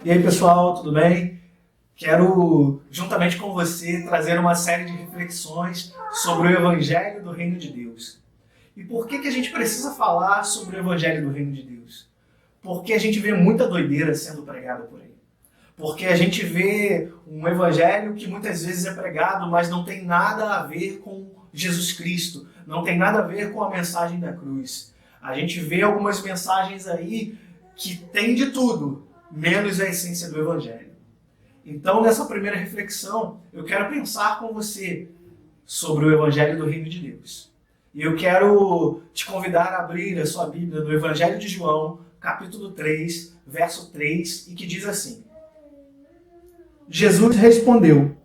E aí pessoal, tudo bem? Quero, juntamente com você, trazer uma série de reflexões sobre o Evangelho do Reino de Deus. E por que a gente precisa falar sobre o Evangelho do Reino de Deus? Porque a gente vê muita doideira sendo pregada por aí. Porque a gente vê um Evangelho que muitas vezes é pregado, mas não tem nada a ver com Jesus Cristo, não tem nada a ver com a mensagem da cruz. A gente vê algumas mensagens aí que tem de tudo, menos a essência do Evangelho. Então, nessa primeira reflexão, eu quero pensar com você sobre o Evangelho do Reino de Deus. E eu quero te convidar a abrir a sua Bíblia no Evangelho de João, capítulo 3, verso 3, e que diz assim: Jesus respondeu: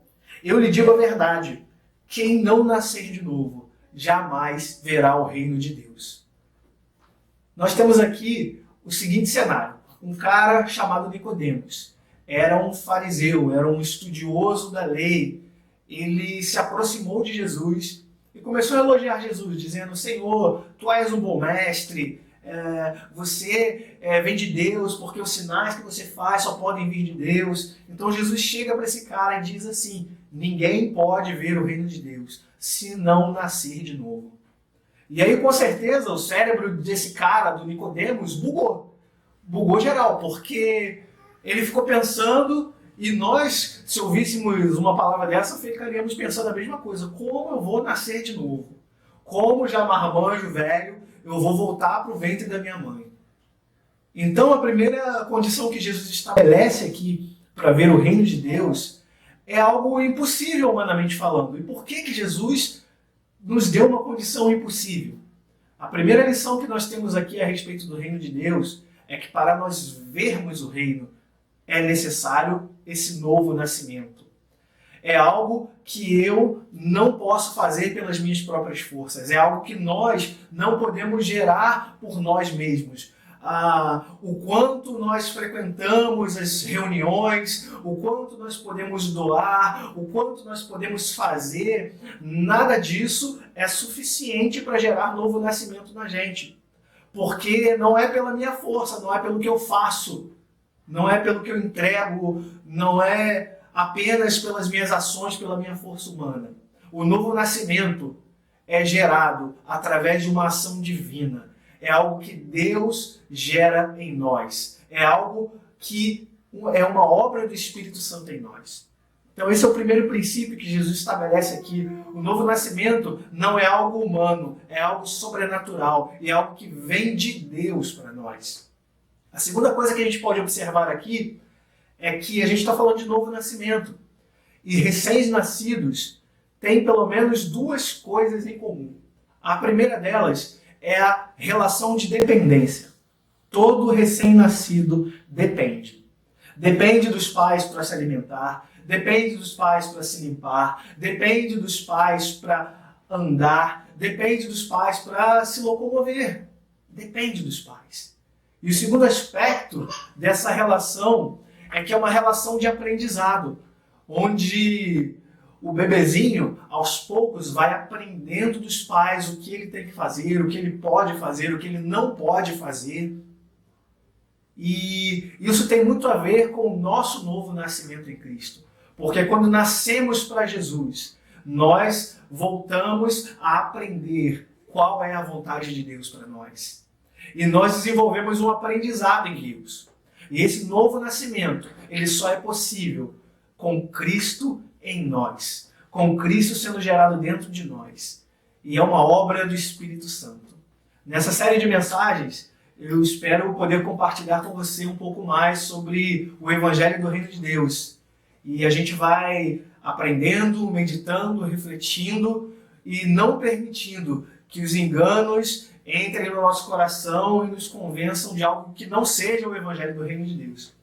eu lhe digo a verdade, quem não nascer de novo, jamais verá o reino de Deus. Nós temos aqui o seguinte cenário: um cara chamado Nicodemos. Era um fariseu, era um estudioso da lei. Ele se aproximou de Jesus e começou a elogiar Jesus, dizendo: Senhor, tu és um bom mestre, você vem de Deus, porque os sinais que você faz só podem vir de Deus. Então Jesus chega para esse cara e diz assim: ninguém pode ver o reino de Deus se não nascer de novo. E aí, com certeza, o cérebro desse cara, do Nicodemos, bugou geral, porque ele ficou pensando, e nós, se ouvíssemos uma palavra dessa, ficaríamos pensando a mesma coisa: como eu vou nascer de novo? Como já marmanjo velho, eu vou voltar para o ventre da minha mãe? Então, a primeira condição que Jesus estabelece aqui para ver o reino de Deus é algo impossível, humanamente falando. E por que Jesus nos deu uma condição impossível? A primeira lição que nós temos aqui a respeito do reino de Deus é que para nós vermos o reino é necessário esse novo nascimento. É algo que eu não posso fazer pelas minhas próprias forças. É algo que nós não podemos gerar por nós mesmos. O quanto nós frequentamos as reuniões, o quanto nós podemos doar, o quanto nós podemos fazer, nada disso é suficiente para gerar novo nascimento na gente. Porque não é pela minha força, não é pelo que eu faço, não é pelo que eu entrego, não é apenas pelas minhas ações, pela minha força humana. O novo nascimento é gerado através de uma ação divina. É algo que Deus gera em nós. É algo que é uma obra do Espírito Santo em nós. Então esse é o primeiro princípio que Jesus estabelece aqui. O novo nascimento não é algo humano, é algo sobrenatural, e é algo que vem de Deus para nós. A segunda coisa que a gente pode observar aqui é que a gente está falando de novo nascimento. E recém-nascidos têm pelo menos duas coisas em comum. A primeira delas é a relação de dependência. Todo recém-nascido depende. Depende dos pais para se alimentar, depende dos pais para se limpar, depende dos pais para andar, depende dos pais para se locomover. Depende dos pais. E o segundo aspecto dessa relação é que é uma relação de aprendizado, onde o bebezinho, aos poucos, vai aprendendo dos pais o que ele tem que fazer, o que ele pode fazer, o que ele não pode fazer. E isso tem muito a ver com o nosso novo nascimento em Cristo. Porque quando nascemos para Jesus, nós voltamos a aprender qual é a vontade de Deus para nós. E nós desenvolvemos um aprendizado em Deus. E esse novo nascimento, ele só é possível com Cristo em nós. Com Cristo sendo gerado dentro de nós. E é uma obra do Espírito Santo. Nessa série de mensagens, eu espero poder compartilhar com você um pouco mais sobre o Evangelho do Reino de Deus. E a gente vai aprendendo, meditando, refletindo e não permitindo que os enganos entrem no nosso coração e nos convençam de algo que não seja o Evangelho do Reino de Deus.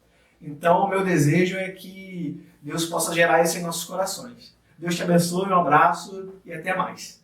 Então, o meu desejo é que Deus possa gerar isso em nossos corações. Deus te abençoe, um abraço e até mais.